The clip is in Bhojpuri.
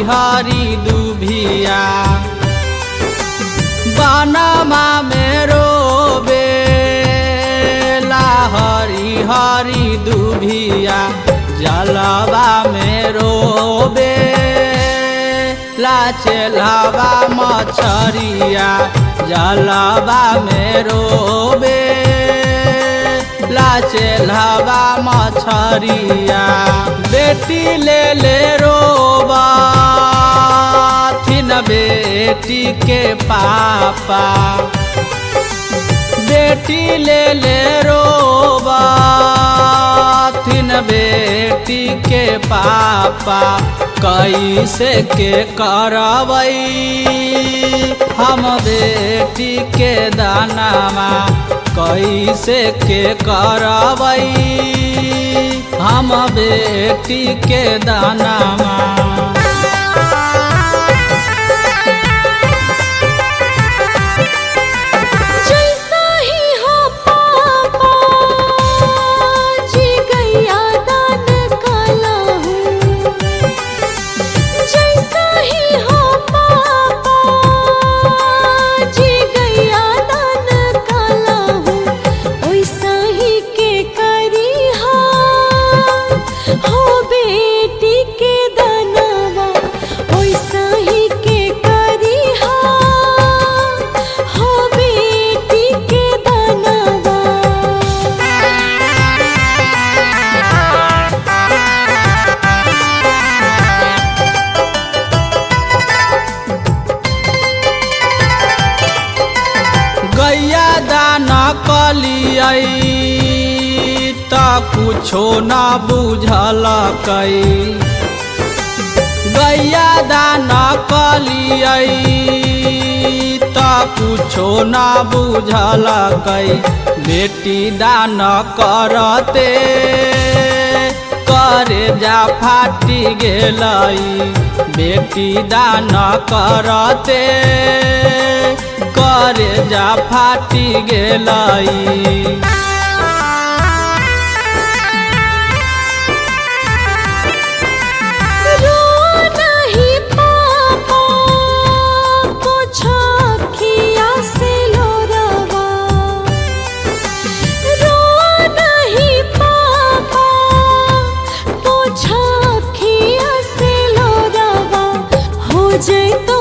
हरी दुभिया बनमा मेरो बेला हरी हरी दुभिया जलवा मेरो बेला चेलावा मछरिया जलवा मेरो बेला चेलावा मछरिया बेटी ले रोबा थिन बेटी के पापा बेटी ले रोबा थिन बेटी के पापा कैसे के करवई हम बेटी के दानामा कैसे के करवई हम बेटी के दानामा गैया दाना कलियई त कुछो न बुझलकै गैया दाना कलियई त कुछो न बुझलकै बेटी दान करते करे जा फाटी गेलई बेटी दान करते करे जा फाटी गेलई जय तो